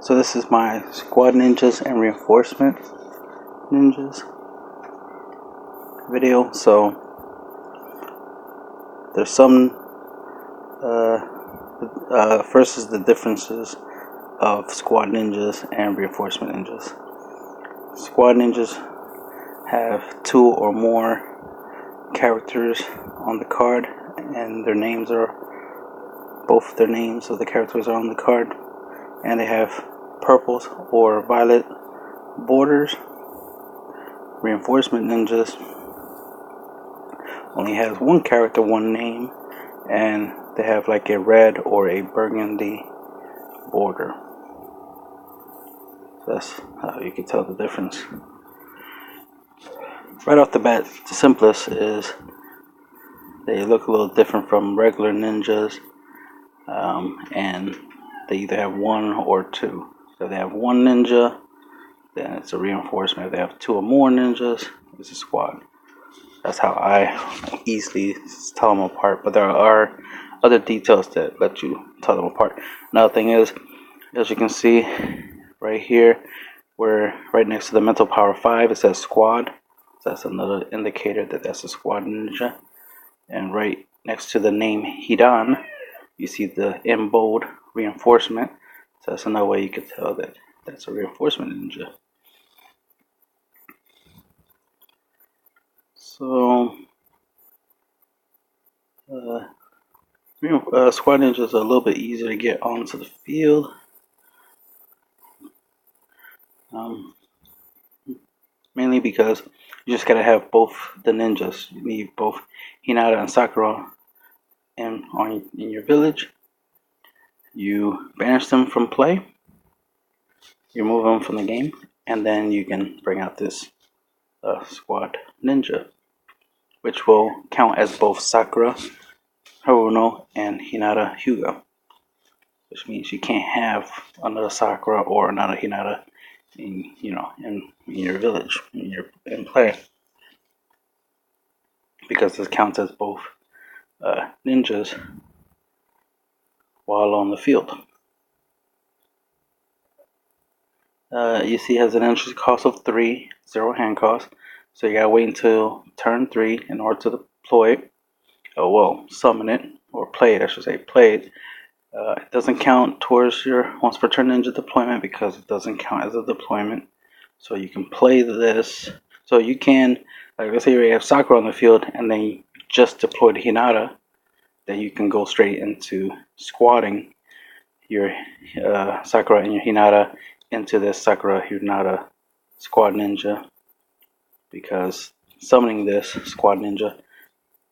So this is my squad ninjas and reinforcement ninjas video. So there's some first is the differences of squad ninjas and reinforcement ninjas. Squad ninjas have 2 or more characters on the card, and their names are both their names of the characters are on the card, and they have purple or violet borders. Reinforcement ninjas only has one character, one name, and they have like a red or a burgundy border. So that's how you can tell the difference. Right off the bat, the simplest is they look a little different from regular ninjas, and they either have 1 or 2. So if they have 1 ninja, then it's a reinforcement. If they have 2 or more ninjas, it's a squad. That's how I easily tell them apart. But there are other details that let you tell them apart. Another thing is, as you can see right here, where right next to the mental power 5, it says squad. So that's another indicator that that's a squad ninja. And right next to the name Hidan, you see the in bold reinforcement. So that's another way you could tell that that's a reinforcement ninja. So squad ninjas are a little bit easier to get onto the field. Mainly because you just gotta have both the ninjas. You need both Hinata and Sakura in your village. You banish them from play. You remove them from the game, and then you can bring out this squad ninja, which will count as both Sakura Haruno and Hinata Hyuga, which means you can't have another Sakura or another Hinata in your village in play, because this counts as both ninjas while on the field. You see, it has an entry cost of 3, 0 hand cost, so you gotta wait until turn 3 in order to deploy it. Summon it, or play it, I should say, play it. It doesn't count towards your once per turn ninja deployment because it doesn't count as a deployment. So you can play this. So you can, like, let's say you have Sakura on the field and then you just deployed Hinata, then you can go straight into squatting your Sakura and your Hinata into this Sakura Hinata squad ninja, because summoning this squad ninja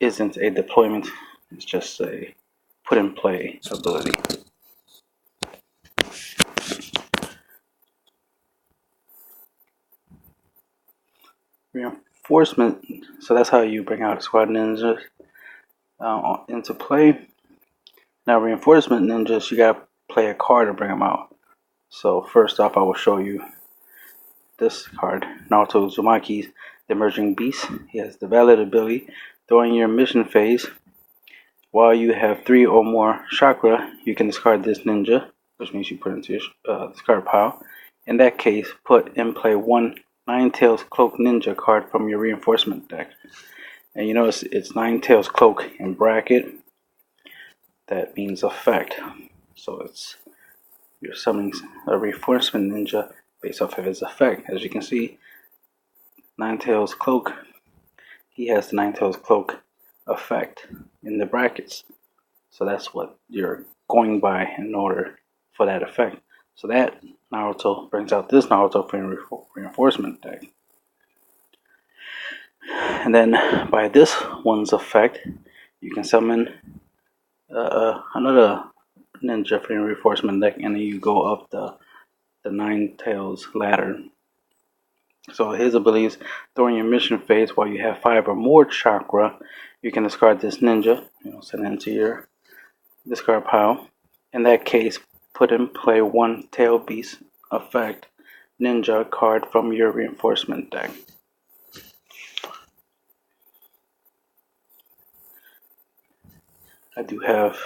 isn't a deployment, it's just a put in play ability. Reinforcement, so that's how you bring out squad ninjas into play. Now reinforcement ninjas, you gotta play a card to bring them out. So first off, I will show you this card, Naruto Uzumaki's the Emerging Beast. He has the valid ability. During your mission phase, while you have 3 or more chakra, you can discard this ninja, which means you put into your discard pile. In that case, put in play 1 Nine-Tails Cloak Ninja card from your reinforcement deck. And you notice it's Nine-Tails Cloak in bracket. That means effect. So it's you're summoning a reinforcement ninja based off of his effect. As you can see, Nine-Tails Cloak, he has the Nine-Tails Cloak effect in the brackets. So that's what you're going by in order for that effect. So that Naruto brings out this Naruto for reinforcement deck. And then by this one's effect, you can summon another ninja for reinforcement deck, and then you go up the Nine-Tails ladder. So his abilities, during your mission phase, while you have 5 or more chakra, you can discard this ninja, send it into your discard pile. In that case, put in play 1 Tail Beast effect ninja card from your reinforcement deck. I do have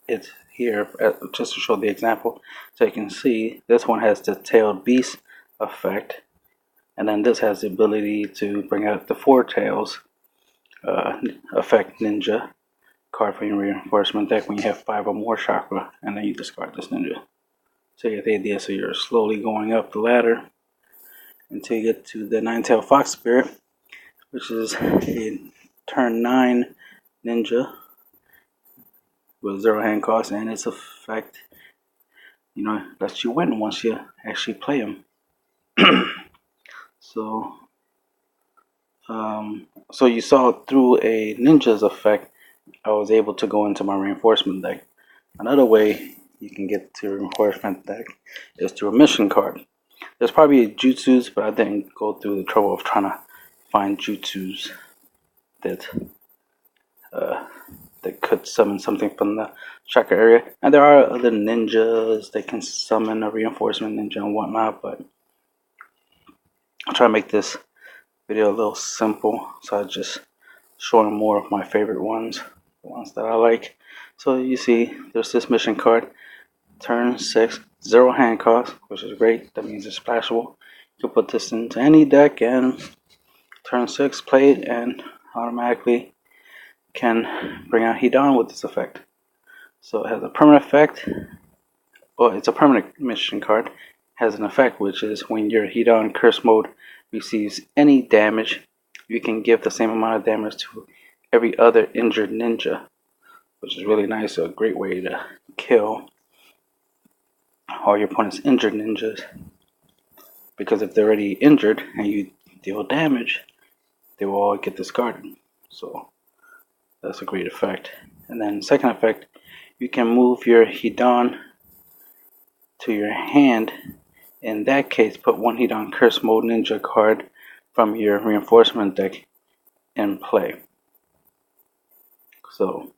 it here just to show the example, so you can see this one has the tailed beast effect, and then this has the ability to bring out the four tails effect ninja card for your reinforcement deck when you have 5 or more chakra, and then you discard this ninja. So you get the idea. So you're slowly going up the ladder until you get to the 9-tailed fox spirit, which is a turn 9 ninja with 0 hand cost, and its effect, lets you win once you actually play him. So you saw through a ninja's effect, I was able to go into my reinforcement deck. Another way you can get to reinforcement deck is through a mission card. There's probably jutsus, but I didn't go through the trouble of trying to find jutsus that could summon something from the chakra area. And there are other ninjas that can summon a reinforcement ninja and whatnot, but I'll try to make this video a little simple, so I just showing more of my favorite ones, the ones that I like. So you see there's this mission card, turn 6, 0 hand cost, which is great. That means it's splashable. You can put this into any deck and turn 6, play it, and automatically can bring out Hidan with this effect. So it has a permanent effect. Well, it's a permanent mission card. It has an effect, which is when your Hidan curse mode receives any damage, you can give the same amount of damage to every other injured ninja, which is really nice. A great way to kill all your opponent's injured ninjas, because if they're already injured and you deal damage, they will all get discarded. So that's a great effect. And then second effect, you can move your Hidan to your hand. In that case, put one Hidan curse mode ninja card from your reinforcement deck in play. So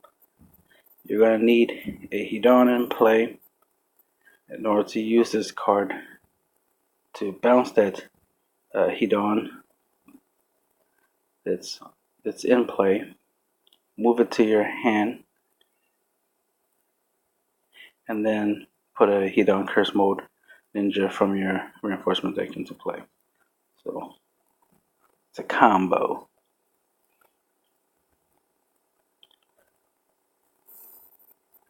you're going to need a Hidan in play in order to use this card to bounce that Hidan that's in play, move it to your hand, and then put a Hidan curse mode ninja from your reinforcement deck into play. So it's a combo.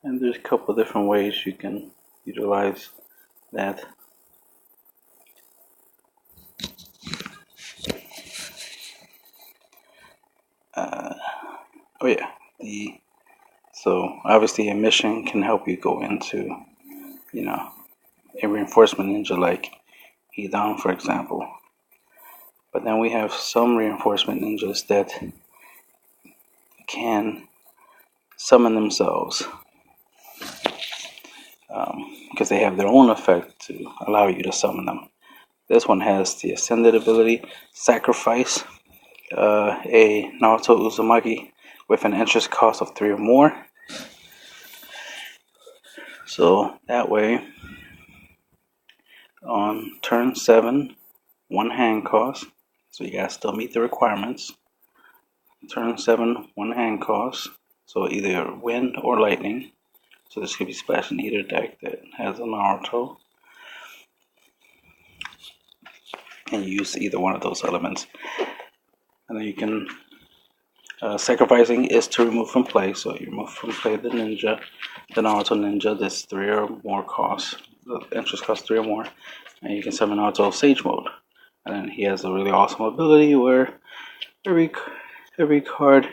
And there's a couple different ways you can utilize that. Oh yeah, so obviously a mission can help you go into, a reinforcement ninja like Hidan, for example. But then we have some reinforcement ninjas that can summon themselves, because they have their own effect to allow you to summon them. This one has the Ascended ability, sacrifice a Naruto Uzumaki with an interest cost of 3 or more. So that way, on turn 7, 1 hand cost, so you guys still meet the requirements. Turn 7, 1 hand cost, so either wind or lightning. So this could be splashing either deck that has a Naruto, and you use either one of those elements. And then you can, sacrificing is to remove from play, so you remove from play the ninja, the Naruto ninja that's 3 or more cost, the interest cost 3 or more, and you can summon Naruto Sage Mode. And then he has a really awesome ability where every card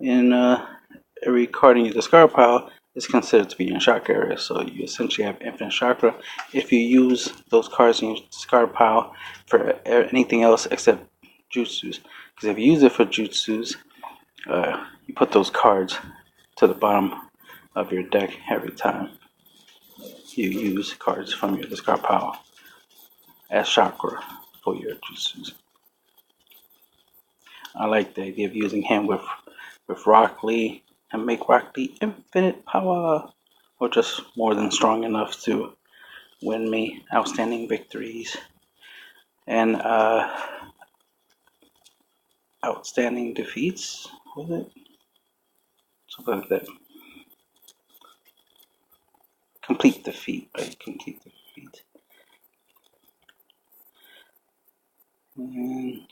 in your discard pile is considered to be in chakra area, so you essentially have infinite chakra if you use those cards in your discard pile for anything else except jutsus. Because if you use it for jutsus, you put those cards to the bottom of your deck every time you use cards from your discard pile as chakra for your jutsus. I like the idea of using him with Rock Lee and make Rock Lee infinite power, or just more than strong enough to win me outstanding victories and outstanding defeats. Was it something like that? complete the feat, right? Complete the feat. And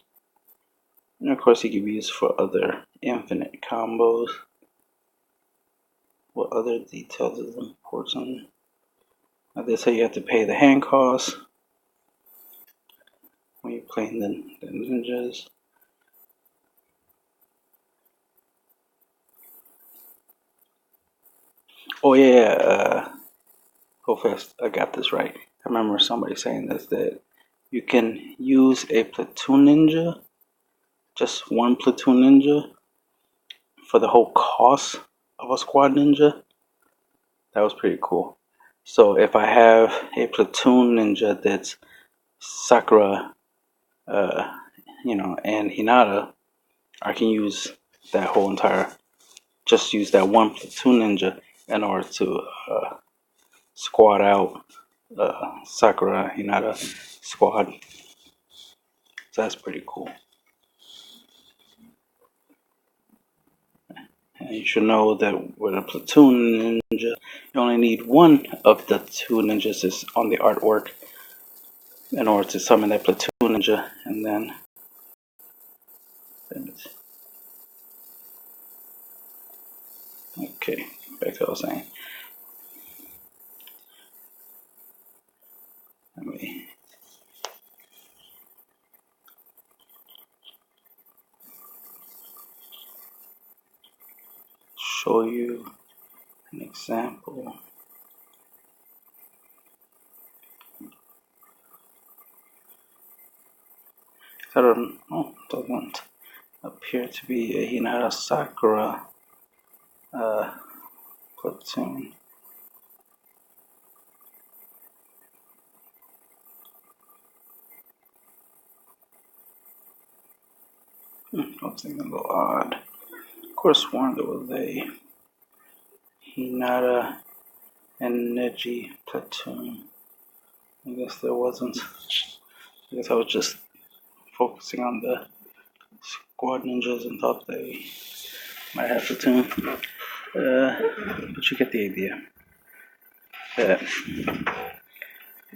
of course, it can be used for other infinite combos. What other details is important? They say you have to pay the hand cost when you're playing the ninjas. Oh yeah, hopefully I got this right. I remember somebody saying this, that you can use a platoon ninja, just one platoon ninja, for the whole cost of a squad ninja. That was pretty cool. So if I have a platoon ninja that's Sakura, and Hinata, I can use that whole entire, just use that one platoon ninja in order to squad out Sakura, Hinata squad. So that's pretty cool. And you should know that with a platoon ninja, you only need one of the two ninjas is on the artwork in order to summon that platoon ninja, and then okay, back to what I was saying. Let me show you an example. I don't know, doesn't appear to be a Hinata Sakura platoon. Looks like a little odd. Of course, one there was a Hinata and Neji platoon. I guess there wasn't. I guess I was just focusing on the squad ninjas and thought they might have platoon. But you get the idea. That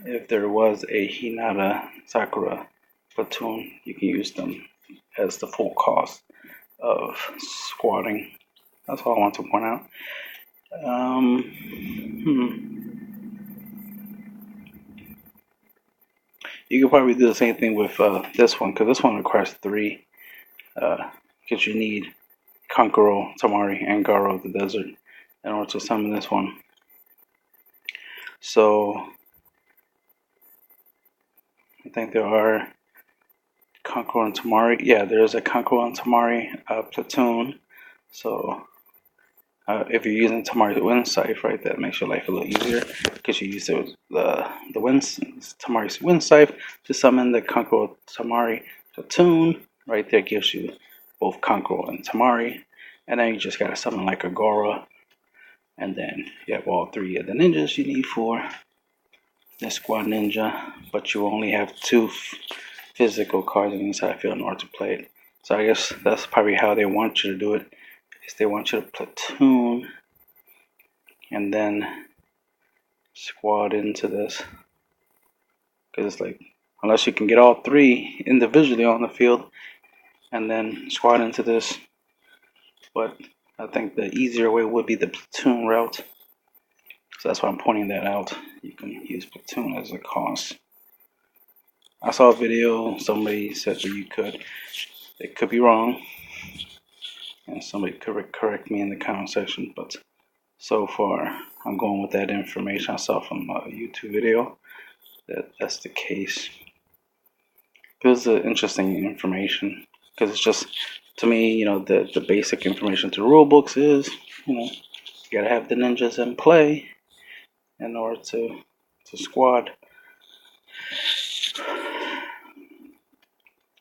if there was a Hinata Sakura platoon, you can use them as the full cost of squatting. That's all I want to point out. You could probably do the same thing with this one, because this one requires 3. Because you need Kankuro, Tamari, and Garo of the Desert in order to summon this one. So I think there are Kankuro and Tamari. Yeah, there's a Kankuro and Tamari platoon. So if you're using Tamari's Wind Scythe, right, that makes your life a little easier because you use Tamari's Wind Scythe to summon the Kankuro Tamari platoon. Right there gives you both Kankuro and Tamari, and then you just gotta summon like a Gora, and then you have all 3 of the ninjas you need for the squad ninja, but you only have 2 physical cards inside the field in order to play it. So I guess that's probably how they want you to do it. Is they want you to platoon and then squad into this, because it's like, unless you can get all 3 individually on the field and then squad into this, but I think the easier way would be the platoon route. So that's why I'm pointing that out. You can use platoon as a cost. I saw a video, somebody said that you could. It could be wrong, and somebody could correct me in the comment section, but so far I'm going with that information I saw from a YouTube video, that's the case. It was interesting information, because it's just, to me, the basic information to rule books is, you gotta have the ninjas in play in order to squad.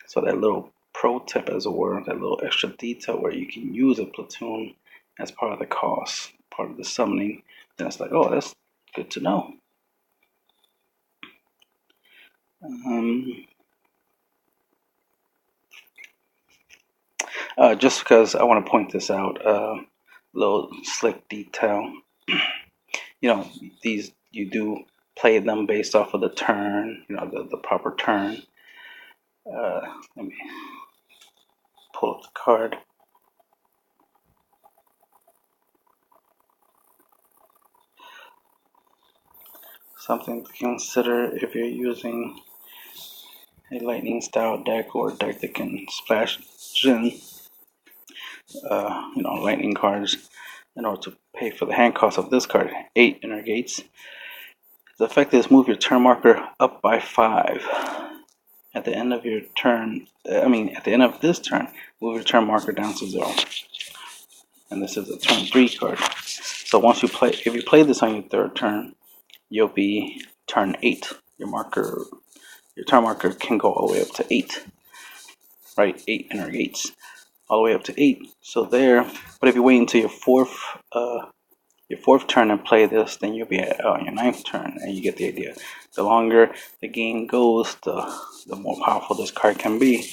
So that little pro tip, as it were, that little extra detail where you can use a platoon as part of the cost, part of the summoning, then it's like, oh, that's good to know. Just because I want to point this out, little slick detail. you know, these you do play them based off of the turn, you know, the proper turn. Let me pull up the card. Something to consider if you're using a lightning style deck or a deck that can splash in, you know, lightning cards in order to pay for the hand cost of this card. 8 inner gates. The effect is move your turn marker up by 5. At the end of your turn, at the end of this turn, move your turn marker down to 0. And this is a turn 3 card. So once you play, if you play this on your third turn, you'll be turn 8. Your turn marker can go all the way up to 8. Right, 8 inner gates, all the way up to 8. So there. But if you wait until your fourth turn and play this, then you'll be at your 9th turn, and you get the idea. The longer the game goes, the more powerful this card can be,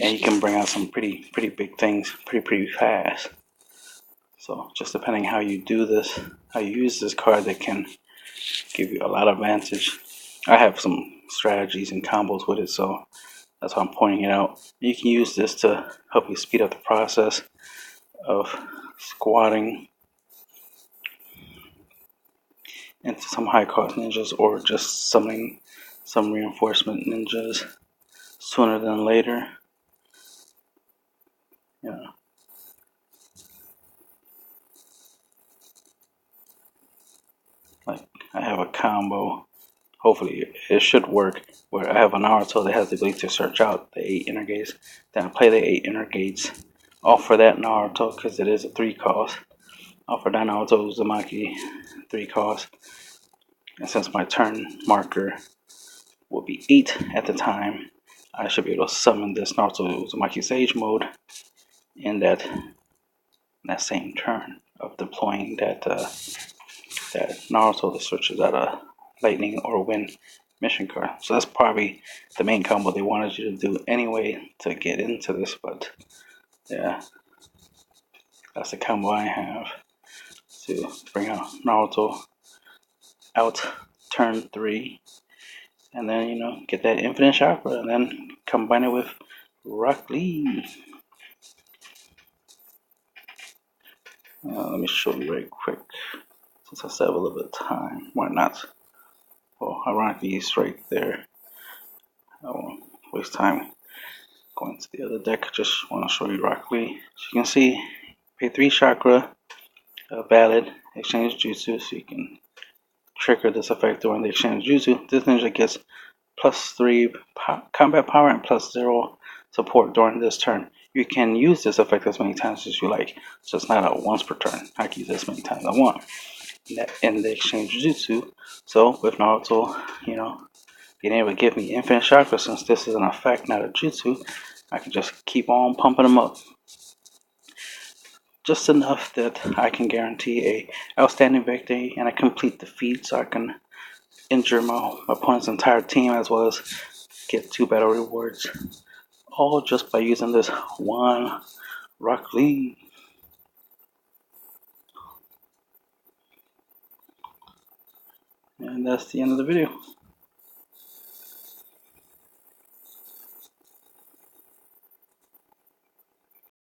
and you can bring out some pretty big things pretty fast. So just depending how you do this, how you use this card, that can give you a lot of advantage. I have some strategies and combos with it, so that's why I'm pointing it out. You can use this to help you speed up the process of squatting into some high cost ninjas, or just summoning some reinforcement ninjas sooner than later. Yeah. Like, I have a combo, hopefully it should work, where I have a Naruto that has the ability to search out the 8 inner gates. Then I play the 8 inner gates, offer that Naruto, because it is a 3 cost. Offer that Naruto Uzumaki 3 cost. And since my turn marker will be 8 at the time, I should be able to summon this Naruto Uzumaki Sage mode in that same turn of deploying that Naruto that searches out a lightning or wind mission card. So that's probably the main combo they wanted you to do anyway to get into this, but yeah, that's the combo I have to bring out Naruto out turn 3, and then, you know, get that infinite chakra, and then combine it with Rock Lee. Let me show you right quick, since I still have a little bit of time. Why not? Well, ironically, he's right there. I won't waste time going to the other deck. Just want to show you Rock Lee. As you can see, pay 3 chakra, valid, exchange jutsu, so you can trigger this effect during the exchange jutsu. This ninja gets +3 combat power and +0 support during this turn. You can use this effect as many times as you like, so it's not a once per turn. I can use this as many times as I want in the exchange jutsu. So with Naruto, you know, being able to give me infinite chakra, since this is an effect, not a jutsu, I can just keep on pumping them up. Just enough that I can guarantee a outstanding victory and a complete defeat, so I can injure my opponent's entire team, as well as get 2 battle rewards, all just by using this one Rock Lee. And that's the end of the video.